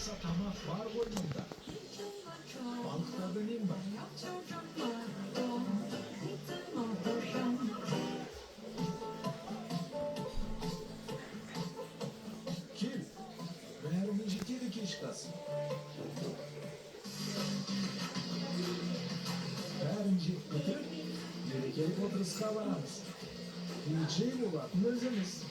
Satamak var boynunda. Balıklarda neyim var? Kim? Vermeyecek yedi kişkas. Vermeyecek götür. Gerekeli potırız kavanamız. Diyeceğim olan özümüz.